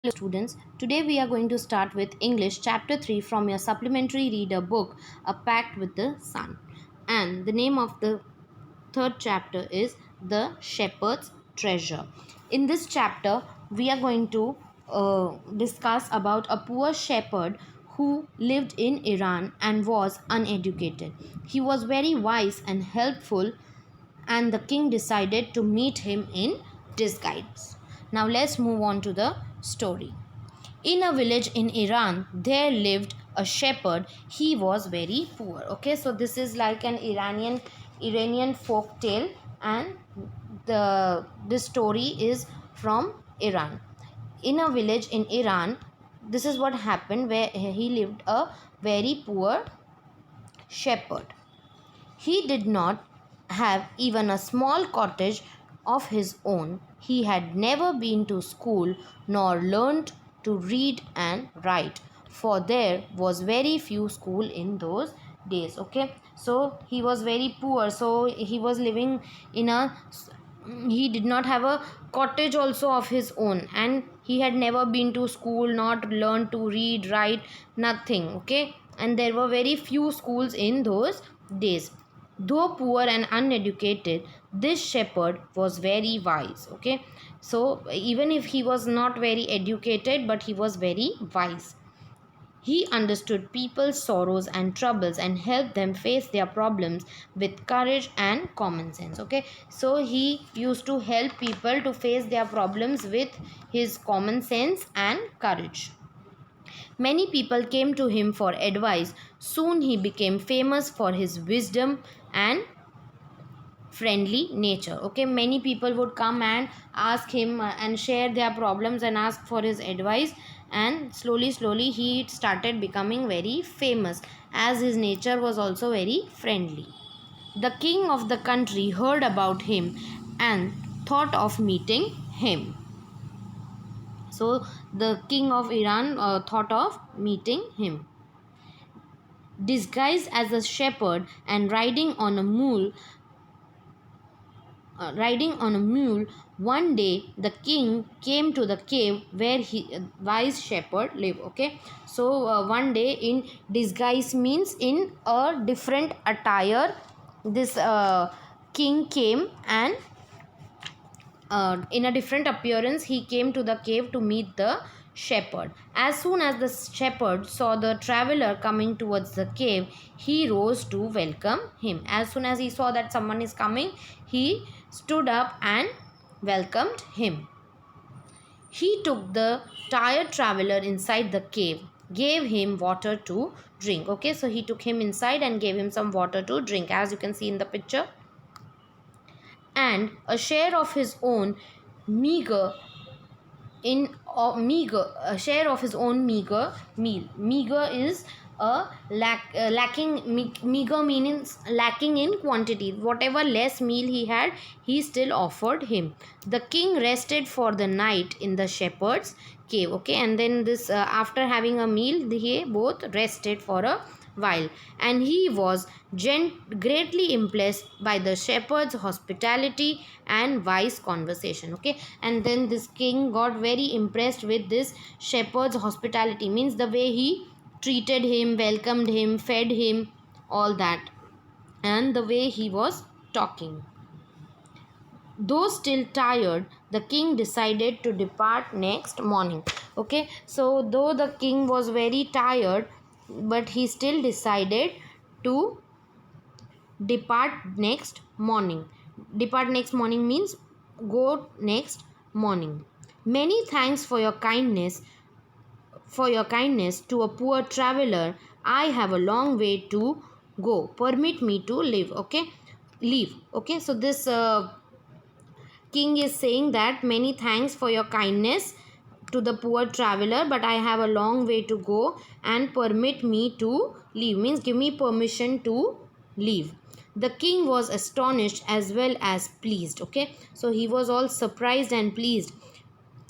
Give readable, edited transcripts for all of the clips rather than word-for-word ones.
Hello students, today we are going to start with English chapter 3 from your supplementary reader book A Pact with the Sun. And the name of the third chapter is The Shepherd's Treasure. In this chapter, we are going to discuss about a poor shepherd who lived in Iran and was uneducated. He was very wise and helpful, and the king decided to meet him in disguise. Now let's move on to the story. In a village in Iran, there lived a shepherd. He was very poor. Okay, so this is like an Iranian folk tale, and this story is from Iran. In a village in Iran, this is what happened, where he lived a very poor shepherd. He did not have even a small cottage of his own. He had never been to school nor learned to read and write, for there was very few school in those days. Okay, so he was very poor, so he was living in a, he did not have a cottage also of his own, and he had never been to school, not learned to read, write, nothing. Okay, and there were very few schools in those days. Though poor and uneducated, this shepherd was very wise. Okay, so even if he was not very educated, but he was very wise. He understood people's sorrows and troubles and helped them face their problems with courage and common sense. Okay, so he used to help people to face their problems with his common sense and courage. Many people came to him for advice. Soon he became famous for his wisdom and friendly nature. Okay, many people would come and ask him and share their problems and ask for his advice, and slowly he started becoming very famous, as his nature was also very friendly. The king of the country heard about him and thought of meeting him. So the king of Iran thought of meeting him. Disguised as a shepherd and riding on a mule, one day the king came to the cave where wise shepherd lived. Okay, so one day, in disguise means in a different attire, this king came, and in a different appearance he came to the cave to meet the shepherd. As soon as the shepherd saw the traveler coming towards the cave, he rose to welcome him. As soon as he saw that someone is coming, he stood up and welcomed him. He took the tired traveler inside the cave, gave him water to drink. Okay, so he took him inside and gave him some water to drink, as you can see in the picture, and a share of his own meager a share of his own meager meal. Meager is meager means lacking in quantity. Whatever less meal he had, he still offered him. The king rested for the night in the shepherd's cave. Okay, and then this after having a meal, they both rested for a while, and he was greatly impressed by the shepherd's hospitality and wise conversation. Okay, and then this king got very impressed with this shepherd's hospitality, means the way he treated him, welcomed him, fed him, all that, and the way he was talking. Though still tired, the king decided to depart next morning. Okay, so though the king was very tired, but he still decided to depart next morning. Depart next morning means go next morning. Many thanks for your kindness, to a poor traveler. I have a long way to go. Permit me to live. Okay, leave. Okay, so this king is saying that many thanks for your kindness to the poor traveler, but I have a long way to go, and permit me to leave means give me permission to leave. The king was astonished as well as pleased. Okay, so he was all surprised and pleased.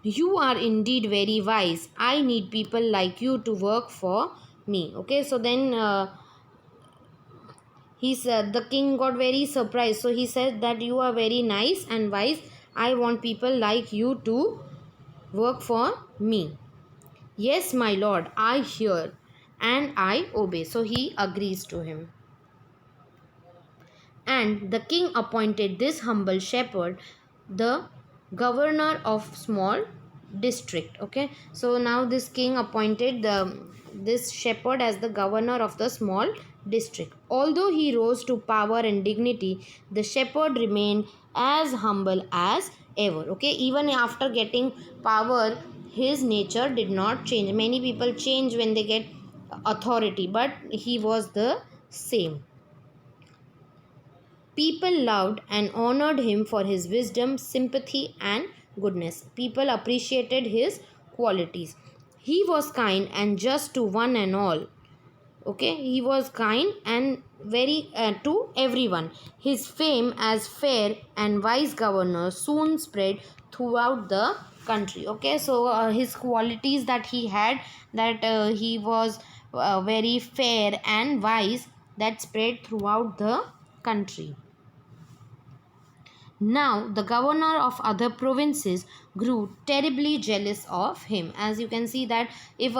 You are indeed very wise. I need people like you to work for me. Okay, so then he said, the king got very surprised. So he said that you are very nice and wise. I want people like you to work for me. Yes, my lord, I hear and I obey. So he agrees to him. And the king appointed this humble shepherd the governor of small district. Okay, so now this king appointed this shepherd as the governor of the small district. Although he rose to power and dignity, the shepherd remained as humble as ever. Okay, even after getting power, his nature did not change. Many people change when they get authority, but he was the same. People loved and honored him for his wisdom, sympathy, and goodness. People appreciated his qualities. He was kind and just to one and all. Okay, he was kind and very to everyone. His fame as fair and wise governor soon spread throughout the country. Okay, so his qualities that he had, that he was very fair and wise, that spread throughout the country. Now the governor of other provinces grew terribly jealous of him. As you can see that if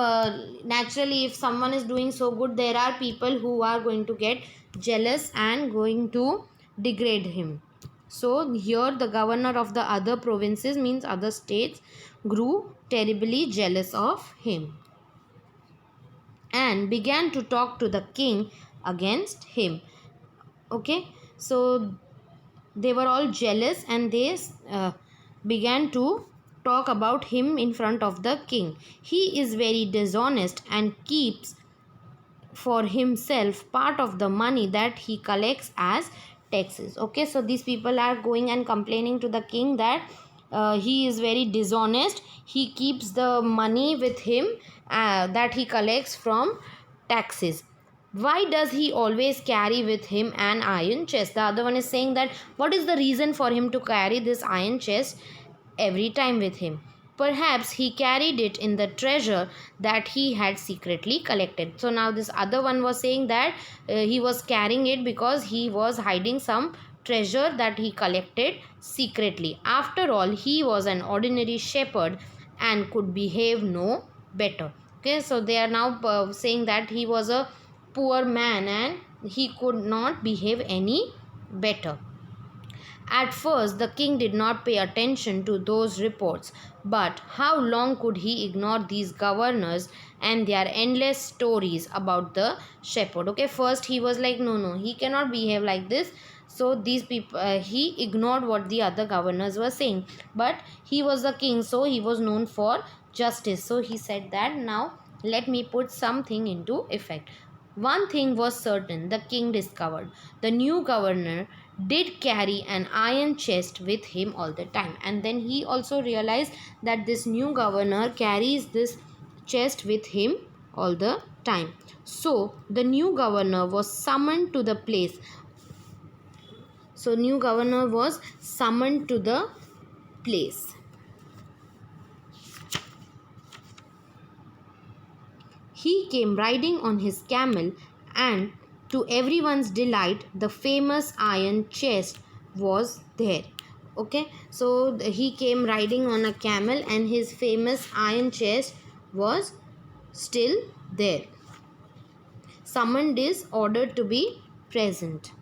naturally if someone is doing so good, there are people who are going to get jealous and going to degrade him. So here the governor of the other provinces, means other states, grew terribly jealous of him and began to talk to the king against him. Okay, so they were all jealous and they began to talk about him in front of the king. He is very dishonest and keeps for himself part of the money that he collects as taxes. Okay, so these people are going and complaining to the king that he is very dishonest. He keeps the money with him that he collects from taxes. Why does he always carry with him an iron chest? The other one is saying that what is the reason for him to carry this iron chest every time with him? Perhaps he carried it in the treasure that he had secretly collected. So now this other one was saying that he was carrying it because he was hiding some treasure that he collected secretly. After all, he was an ordinary shepherd and could behave no better. Okay, so they are now saying that he was a poor man and he could not behave any better. At first, the king did not pay attention to those reports, but how long could he ignore these governors and their endless stories about the shepherd? Okay, first he was like, no, he cannot behave like this. So these people, he ignored what the other governors were saying, but he was the king, so he was known for justice. So he said that now let me put something into effect. One thing was certain, the king discovered. The new governor did carry an iron chest with him all the time. And then he also realized that this new governor carries this chest with him all the time. So the new governor was summoned to the place. So new governor was summoned to the place. He came riding on his camel, and to everyone's delight, the famous iron chest was there. Okay, so he came riding on a camel and his famous iron chest was still there. Summoned is ordered to be present.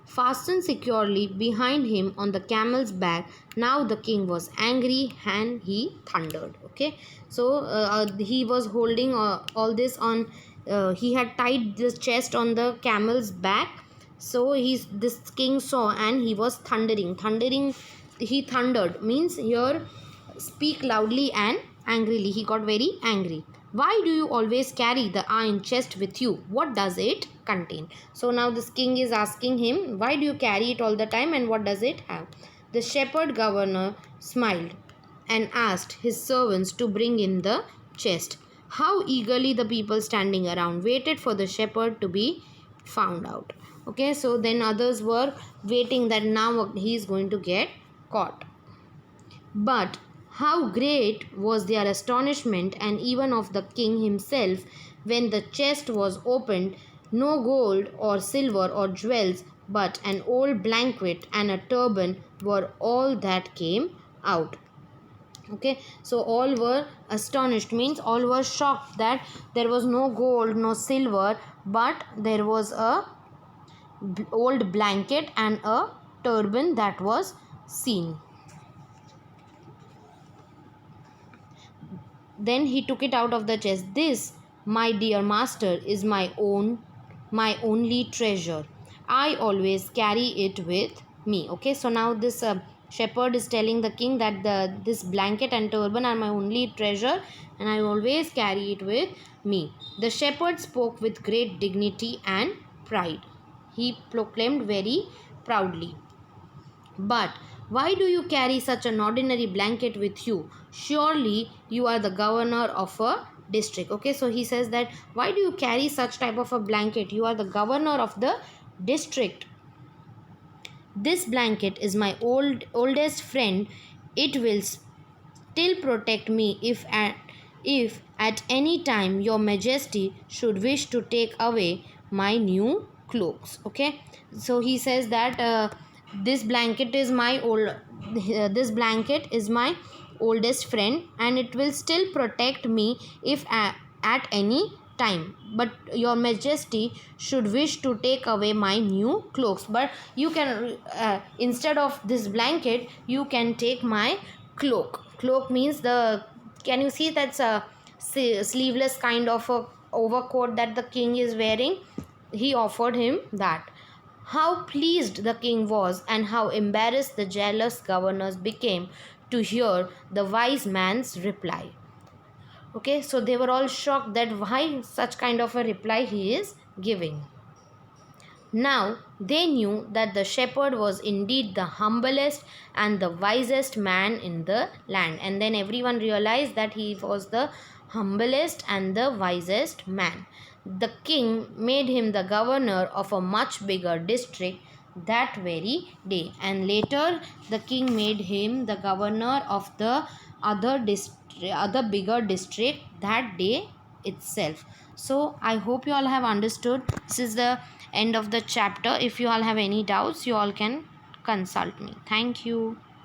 Fastened securely behind him on the camel's back. Now the king was angry and he thundered. Okay, so he was holding all this on. He had tied this chest on the camel's back. So this king saw and he was thundering. He thundered means here speak loudly and angrily. He got very angry. Why do you always carry the iron chest with you? What does it contain? So now this king is asking him, why do you carry it all the time and what does it have? The shepherd governor smiled and asked his servants to bring in the chest. How eagerly the people standing around waited for the shepherd to be found out. Okay, so then others were waiting that now he is going to get caught. But how great was their astonishment and even of the king himself when the chest was opened. No gold or silver or jewels but an old blanket and a turban were all that came out. Okay, so all were astonished, means all were shocked that there was no gold, no silver, but there was a old blanket and a turban that was seen. Then he took it out of the chest. This, my dear master, is my only treasure. I always carry it with me. Okay, so now this shepherd is telling the king that this blanket and turban are my only treasure and I always carry it with me. The shepherd spoke with great dignity and pride. He proclaimed very proudly, but why do you carry such an ordinary blanket with you? Surely you are the governor of a district. Okay, so he says that why do you carry such type of a blanket? You are the governor of the district. This blanket is my oldest friend. It will still protect me if at any time your majesty should wish to take away my new cloaks. Okay, so he says that this blanket is my oldest friend and it will still protect me if at any time, but your majesty should wish to take away my new cloaks, but you can instead of this blanket you can take my cloak. Cloak means the, can you see, that's a sleeveless kind of a overcoat that the king is wearing. He offered him that. How pleased the king was and how embarrassed the jealous governors became to hear the wise man's reply. Okay, so they were all shocked that why such kind of a reply he is giving. Now they knew that the shepherd was indeed the humblest and the wisest man in the land. And then everyone realized that he was the humblest and the wisest man. The king made him the governor of a much bigger district that very day. And later the king made him the governor of the other bigger district that day itself. So I hope you all have understood. This is the end of the chapter. If you all have any doubts, you all can consult me. Thank you.